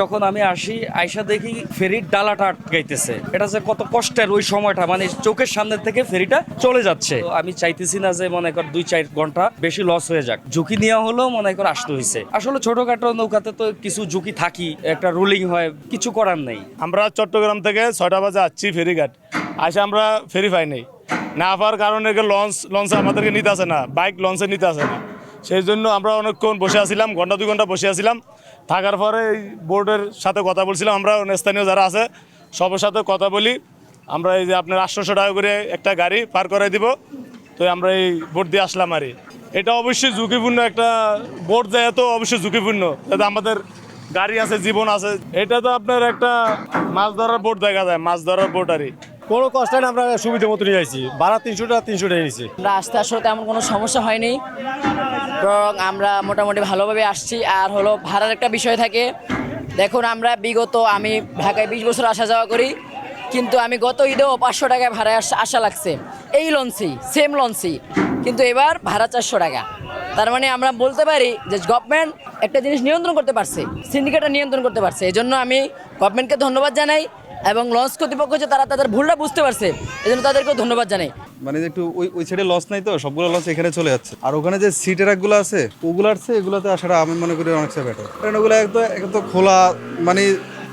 যখন আমি আসি আইসা দেখি ফেরির ডালাটা আটকাইতেছে। এটা যে কত কষ্টের ওই সময়টা, মানে চোখের সামনে থেকে ফেরিটা চলে যাচ্ছে। তো আমি চাইতেছি না যে মনে কর 2-4 ঘন্টা বেশি লস হয়ে যাক, ঝুঁকি নেওয়া হলেও মনে কর আসতে হয়েছে। আসলে ছোটখাটো নৌকাতে তো কিছু ঝুঁকি থাকি, একটা রুলিং হয়, কিছু করার নেই। আমরা চট্টগ্রাম থেকে 6টা বাজে আসছি ফেরিঘাট, আসে আমরা ফেরি পাই নাই, না পাওয়ার কারণে লঞ্চে আমাদেরকে নিতে আসে না, বাইক লঞ্চে নিতে আসে না। সেই জন্য আমরা অনেকক্ষণ বসে আছিলাম, ঘন্টা 2 ঘন্টা বসে আছিলাম। থাকার পরে এই বোর্ডের সাথে কথা বলছিলাম, আমরা স্থানীয় যারা আছে সবার সাথে কথা বলি। আমরা এই যে আপনার 800 টাকা করে একটা গাড়ি পার করাই দিব, তো আমরা এই বোট দিয়ে আসলাম। আর এটা অবশ্যই ঝুঁকিপূর্ণ একটা বোট, যায় তো অবশ্যই ঝুঁকিপূর্ণ, যাতে আমাদের গাড়ি আছে, জীবন আছে। এটা তো আপনার একটা মাছ ধরার বোট দেখা যায়, মাছ ধরার বোট। আর কোনো কষ্ট না, আমরা সুবিধা মতো নিয়ে যাইছি। ভাড়া 300 টাকা নিয়েছি। আমরা আসতে আসলে তেমন কোনো সমস্যা হয়নি, বরং আমরা মোটামুটি ভালোভাবে আসছি। আর হলো ভাড়ার একটা বিষয় থাকে। দেখুন, আমরা আমি ঢাকায় 20 বছর আসা যাওয়া করি, কিন্তু আমি গত ঈদেও 500 টাকায় ভাড়ায় আসা লাগছে এই লঞ্চেই, সেম লঞ্চেই, কিন্তু এবার ভাড়া 400 টাকা। তার মানে আমরা বলতে পারি যে গভর্নমেন্ট একটা জিনিস নিয়ন্ত্রণ করতে পারছে, সিন্ডিকেটটা নিয়ন্ত্রণ করতে পারছে। এই জন্য আমি গভর্নমেন্টকে ধন্যবাদ জানাই, এবং লঞ্চ কর্তৃপক্ষ যে তারা তাদের ভুলটা বুঝতে পারছে, এই জন্য তাদেরকেও ধন্যবাদ জানাই। মানে একটু ওই সাইডে লস নাই, তো সবগুলো লস এখানে চলে যাচ্ছে। আর ওখানে যে সিটের একগুলো আছে ওগুলো আসছে, এগুলোতে আসাটা আমি মনে করি অনেকটা বেটার। কারণ ওগুলো একদম খোলা, মানে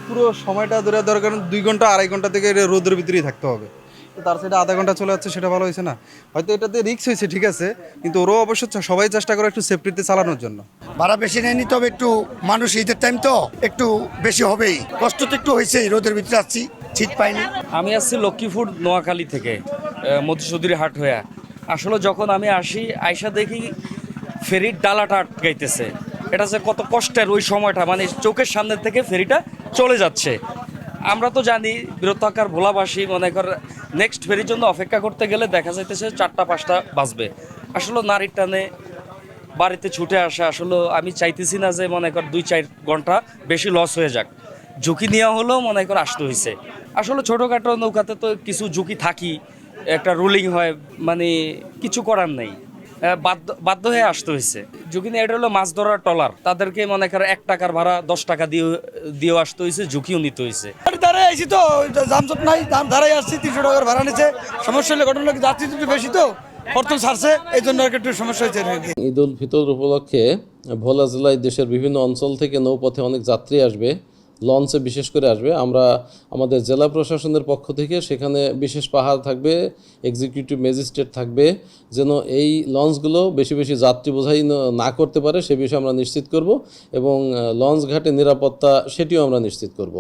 পুরো সময়টা ধরে দরকার 2 ঘন্টা 2.5 ঘন্টা থেকে রোদের ভিতরেই থাকতে হবে। তো তার সাইডে আধা ঘন্টা চলে যাচ্ছে, সেটা ভালো হয়েছে না? হয়তো এটাতে রিস্ক হয়েছে, ঠিক আছে, কিন্তু ওরাও অবশ্য সবাই চেষ্টা করে একটু সেফটিতে চালানোর জন্য। ভাড়া বেশি নেয়নি, তবে একটু মানুষ ঈদের টাইম তো একটু বেশি হবেই, কষ্ট তো একটু হয়েছে, রোদের ভিতরে আসছি, শীত পাইনি। আমি আসছি লক্ষ্মীপুর নোয়াখালী থেকে, মধুসূদরি হাট হয়ে। আসলে যখন আমি আসি আইসা দেখি ফেরির ডালাটা আটকাইতেছে। এটা যে কত কষ্টের ওই সময়টা, মানে চোখের সামনে থেকে ফেরিটা চলে যাচ্ছে। আমরা তো জানি বৃহত্তাকার ভোলাবাসী, মনে কর নেক্সট ফেরির জন্য অপেক্ষা করতে গেলে দেখা যাইতেছে 4টা-5টা বাজবে। আসলে নারীর টানে বাড়িতে ছুটে আসা, আসলে আমি চাইতেছি না যে মনে কর 2-4 ঘন্টা বেশি লস হয়ে যাক, ঝুঁকি নেওয়া হলেও মনে কর আসতে হয়েছে। আসলে ছোটোখাটো নৌকাতে তো কিছু ঝুঁকি থাকি, একটা রুলিং হয়, মানে কিছু করার নেই, বাধ্য হয়ে আসতে হয়েছে। ঝুঁকি নিয়ে এটা হলো মাছ ধরার ট্রলার, তাদেরকে মনে কর 1 টাকার ভাড়া 10 টাকা দিয়েও আসতে হয়েছে, ঝুঁকিও নিতে হয়েছে। দাঁড়াই আসছি তো, জামজট নাই, দাম ধারাই আসছি, 300 টাকার ভাড়া নিচ্ছে। সমস্যা হলে ঘটনা যাত্রী একটু বেশি, তো প্রথম ছাড়ছে, এই জন্য একটু সমস্যা হয়েছে। ঈদ উল ফিতর উপলক্ষে ভোলা জেলায় দেশের বিভিন্ন অঞ্চল থেকে নৌপথে অনেক যাত্রী আসবে, লঞ্চে বিশেষ করে আসবে। আমরা আমাদের জেলা প্রশাসনের পক্ষ থেকে সেখানে বিশেষ পাহারা থাকবে, এক্সিকিউটিভ ম্যাজিস্ট্রেট থাকবে, যেন এই লঞ্চগুলো বেশি বেশি যাত্রী বোঝাই না করতে পারে সে বিষয়ে আমরা নিশ্চিত করব, এবং লঞ্চ ঘাটে নিরাপত্তা সেটিও আমরা নিশ্চিত করব।